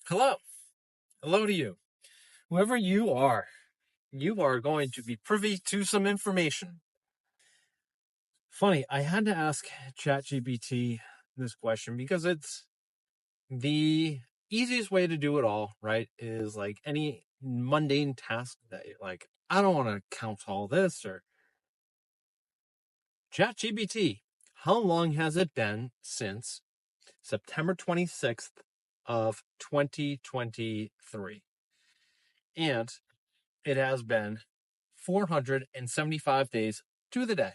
Hello. Hello to you. Whoever you are going to be privy to some information. Funny, I had to ask ChatGPT this question because it's the easiest way to do it all, right? Is like any mundane task that you're like, I don't want to count all this or ChatGPT. How long has it been since September 26th of 2023? And it has been 475 days to the day.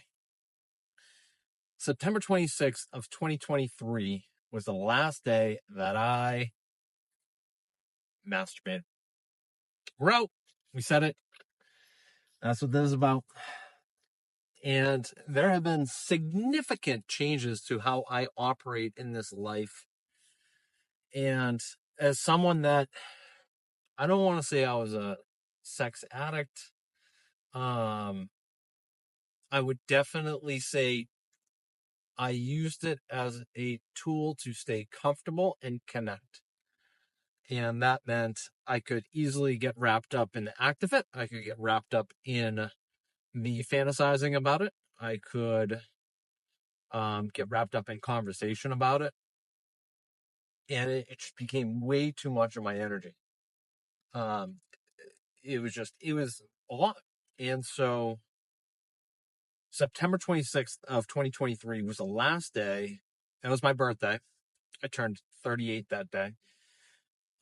September 26th of 2023 was the last day that I masturbated. We're out. We said it. That's what this is about. And there have been significant changes to how I operate in this life. And as someone that, I don't want to say I was a sex addict, I would definitely say I used it as a tool to stay comfortable and connect. And that meant I could easily get wrapped up in the act of it. I could get wrapped up in me fantasizing about it. I could get wrapped up in conversation about it. And it just became way too much of my energy. It was a lot. And so September 26th of 2023 was the last day. That was my birthday. I turned 38 that day.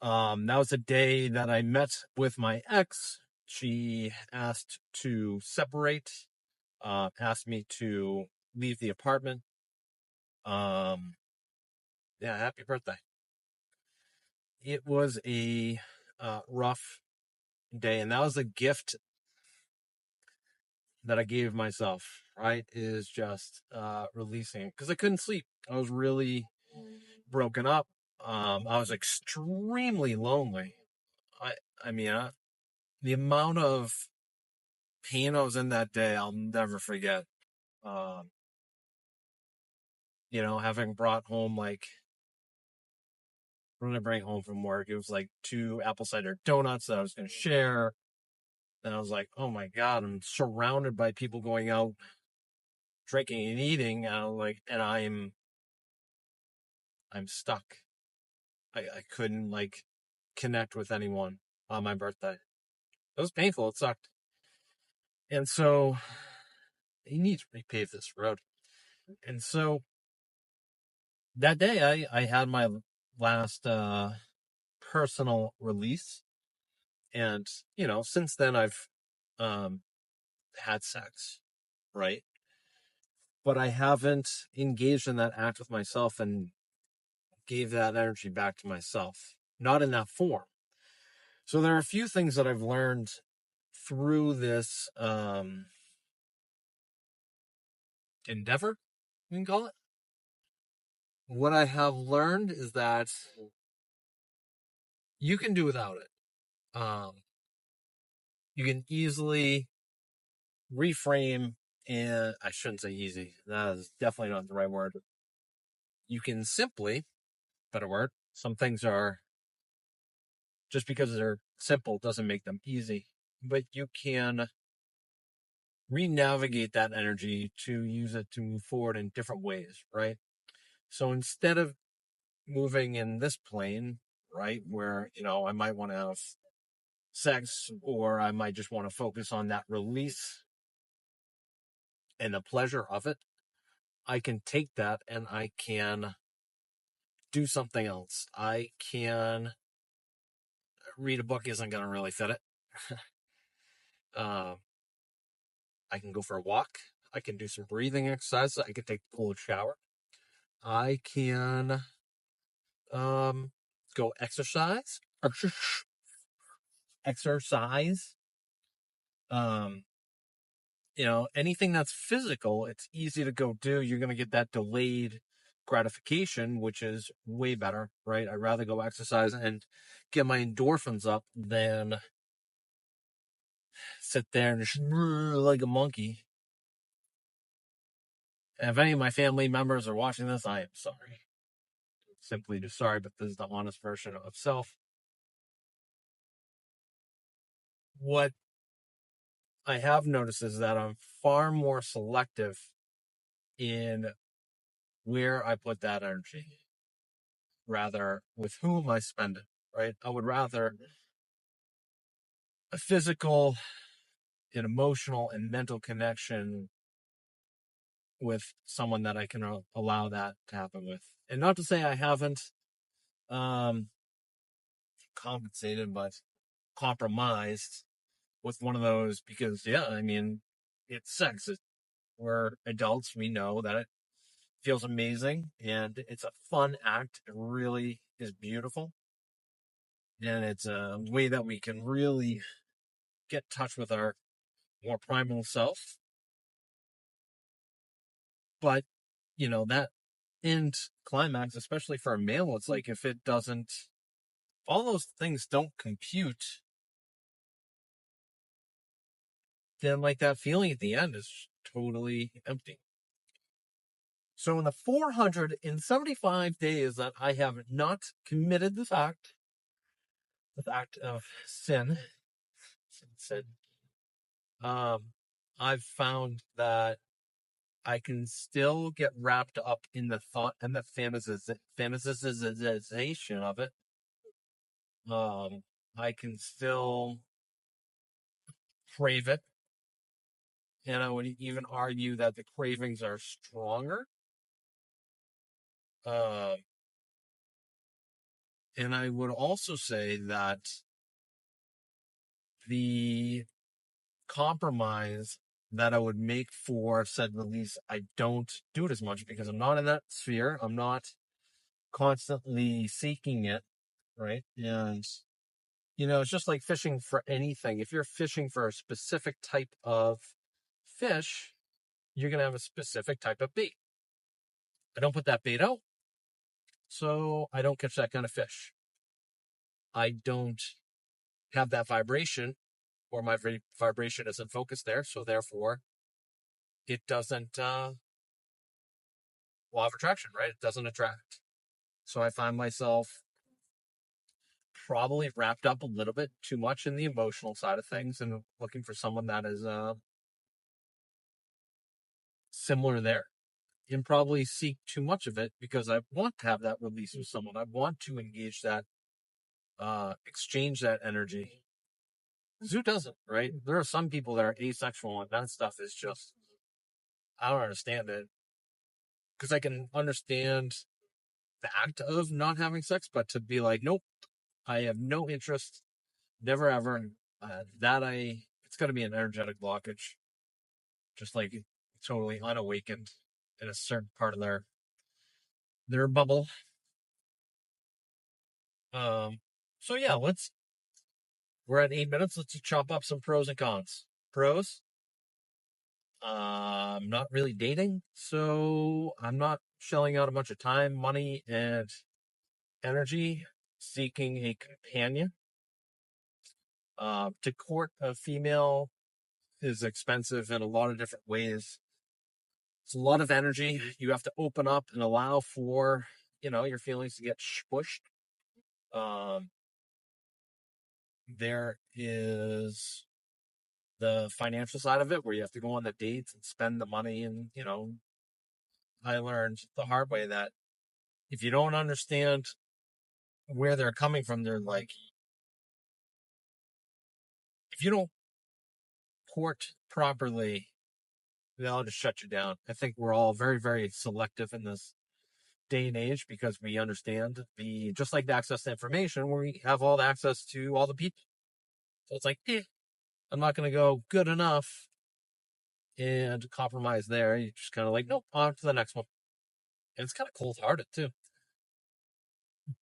That was the day that I met with my ex. She asked to separate, asked me to leave the apartment. Yeah, happy birthday. It was a rough day, and that was a gift that I gave myself, right? Is just releasing it because I couldn't sleep. I was really broken up. I was extremely lonely. I mean, the amount of pain I was in that day, I'll never forget. Um, having brought home what did I bring home from work? It was like 2 apple cider donuts that I was going to share. And I was like, oh my God, I'm surrounded by people going out, drinking and eating. And I'm stuck. I couldn't connect with anyone on my birthday. It was painful. It sucked. And so you need to repave this road. And so that day I had my last personal release. And, since then I've had sex, right? But I haven't engaged in that act with myself and gave that energy back to myself, not in that form. So there are a few things that I've learned through this endeavor, you can call it. What I have learned is that you can do without it. You can easily reframe, and I shouldn't say easy. That is definitely not the right word. You can simply, better word, some things are, just because they're simple doesn't make them easy, but you can re-navigate that energy to use it to move forward in different ways, right? So instead of moving in this plane, right, where, I might want to have sex, or I might just want to focus on that release and the pleasure of it, I can take that and I can do something else. I can read a book isn't going to really fit it. I can go for a walk. I can do some breathing exercises. I can take a cold shower. I can go exercise. Exercise. Anything that's physical, it's easy to go do. You're going to get that delayed gratification, which is way better, right? I'd rather go exercise and get my endorphins up than sit there and just like a monkey. And if any of my family members are watching this, I am sorry. Simply just sorry, but this is the honest version of self. what I have noticed is that I'm far more selective in where I put that energy, rather with whom I spend it, right? I would rather a physical and emotional and mental connection with someone that I can allow that to happen with. And not to say I haven't um, compensated, but compromised with one of those because, yeah, I mean, it's sex. We're adults. We know that it feels amazing and it's a fun act. It really is beautiful. And it's a way that we can really get in touch with our more primal self. But, that end climax, especially for a male, it's like if it doesn't, all those things don't compute, then like that feeling at the end is totally empty. So in the 475 days that I have not committed this act of sin, I've found that I can still get wrapped up in the thought and the fantasization of it. I can still crave it. And I would even argue that the cravings are stronger. Uh, and I would also say that the compromise that I would make for said release, I don't do it as much because I'm not in that sphere. I'm not constantly seeking it, right? And, it's just like fishing for anything. If you're fishing for a specific type of fish, you're going to have a specific type of bait. I don't put that bait out, so I don't catch that kind of fish. I don't have that vibration, or my vibration isn't focused there, so therefore it doesn't law of attraction, right? It doesn't attract. So I find myself probably wrapped up a little bit too much in the emotional side of things and looking for someone that is similar there. And probably seek too much of it because I want to have that release with someone. I want to engage that, exchange that energy. Who doesn't, right? There are some people that are asexual and that stuff is just, I don't understand it. Because I can understand the act of not having sex, but to be like, nope, I have no interest, never ever. It's going to be an energetic blockage, just like totally unawakened in a certain part of their bubble. So yeah, we're at 8 minutes. Let's chop up some pros and cons. Pros, I'm not really dating, so I'm not shelling out a bunch of time, money, and energy seeking a companion. To court a female is expensive in a lot of different ways. It's a lot of energy. You have to open up and allow for, your feelings to get pushed. There is the financial side of it where you have to go on the dates and spend the money. And, I learned the hard way that if you don't understand where they're coming from, they're like, if you don't court properly, they'll just shut you down. I think we're all very, very selective in this day and age because we understand just like the access to information, we have all the access to all the people. So it's like, I'm not going to go good enough and compromise there. You just kind of like, nope, on to the next one. And it's kind of cold hearted too.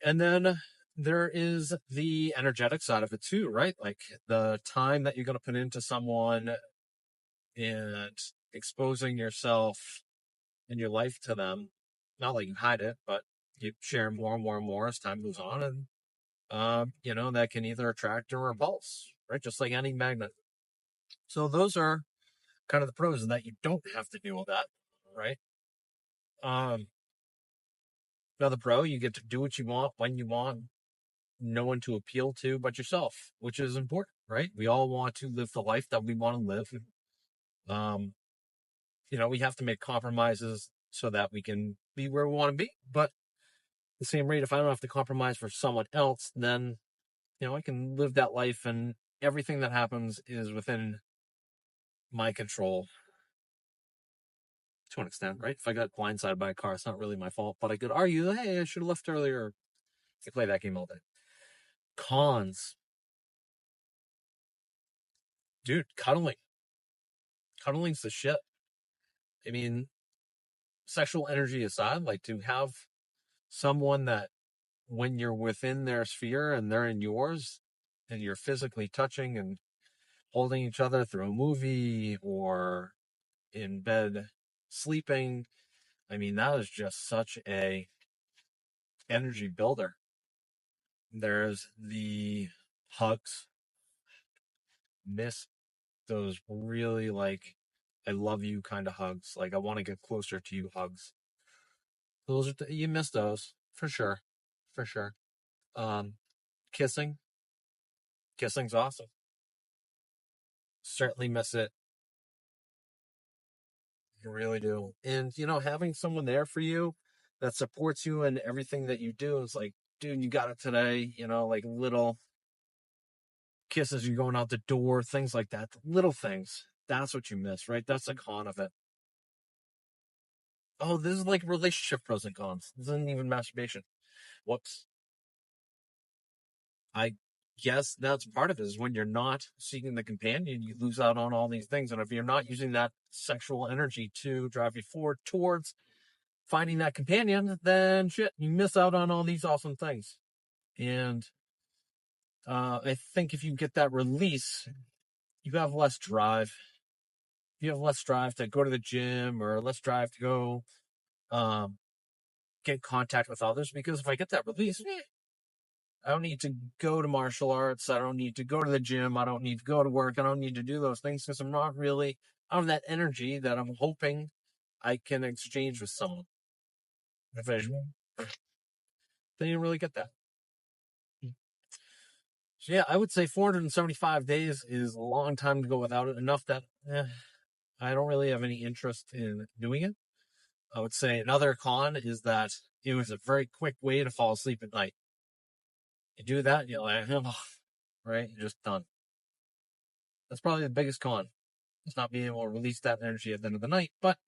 And then there is the energetic side of it too, right? Like the time that you're going to put into someone and exposing yourself and your life to them. Not like you hide it, but you share more and more and more as time goes on. And, that can either attract or repulse, right? Just like any magnet. So those are kind of the pros, and that you don't have to deal with that, right? Another pro, you get to do what you want when you want, no one to appeal to but yourself, which is important, right? We all want to live the life that we want to live. We have to make compromises so that we can be where we want to be. But at the same rate, if I don't have to compromise for someone else, then, I can live that life and everything that happens is within my control to an extent, right? If I got blindsided by a car, it's not really my fault, but I could argue, hey, I should have left earlier. I play that game all day. Cons. Dude, cuddling. Cuddling's the shit. I mean, sexual energy aside, like to have someone that when you're within their sphere and they're in yours and you're physically touching and holding each other through a movie or in bed sleeping, I mean, that is just such a energy builder. There's the hugs. Miss those really like I love you kind of hugs. Like I want to get closer to you hugs. Those are you miss those for sure. For sure. Um kissing. Kissing's awesome. Certainly miss it. You really do. And having someone there for you that supports you in everything that you do is like, dude, you got it today, like little kisses you going out the door, things like that. Little things. That's what you miss, right? That's the con of it. Oh, this is like relationship pros and cons. This isn't even masturbation. Whoops. I guess that's part of it is when you're not seeking the companion, you lose out on all these things. And if you're not using that sexual energy to drive you forward towards finding that companion, then shit, you miss out on all these awesome things. And I think if you get that release, you have less drive. You have less drive to go to the gym or less drive to go get in contact with others because if I get that release, I don't need to go to martial arts. I don't need to go to the gym. I don't need to go to work. I don't need to do those things because I'm not really out of that energy that I'm hoping I can exchange with someone. If I, then you really get that. So yeah, I would say 475 days is a long time to go without it. Enough that I don't really have any interest in doing it. I would say another con is that it was a very quick way to fall asleep at night. You do that, you're like, right? You're just done. That's probably the biggest con. Is not being able to release that energy at the end of the night, but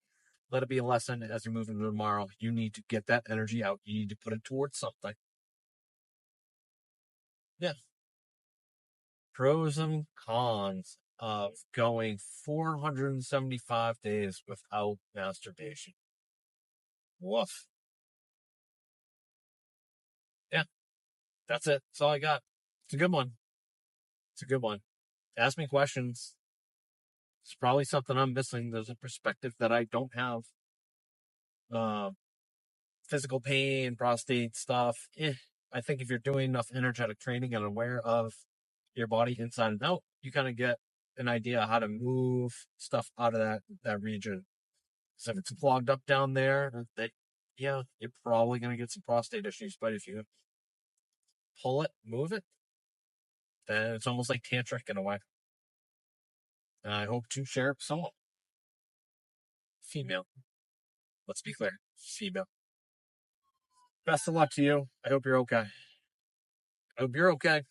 let it be a lesson as you move into tomorrow. You need to get that energy out. You need to put it towards something. Yeah. Pros and cons of going 475 days without masturbation. Woof. Yeah, that's it. That's all I got. It's a good one. It's a good one. Ask me questions. It's probably something I'm missing. There's a perspective that I don't have. Uh, Physical pain, prostate stuff. I think if you're doing enough energetic training and aware of your body inside and out, you kind of get an idea how to move stuff out of that region. So if it's clogged up down there, you're probably gonna get some prostate issues. But if you pull it, move it, then it's almost like tantric in a way. And I hope to share some female. Let's be clear, female. Best of luck to you. I hope you're okay. I hope you're okay.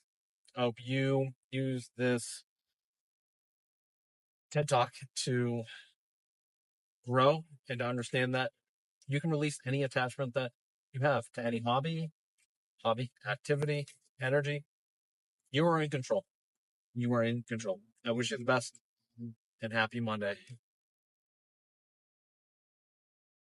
I hope you use this TED Talk to grow and to understand that you can release any attachment that you have to any hobby, activity, energy. You are in control. You are in control. I wish you the best and happy Monday.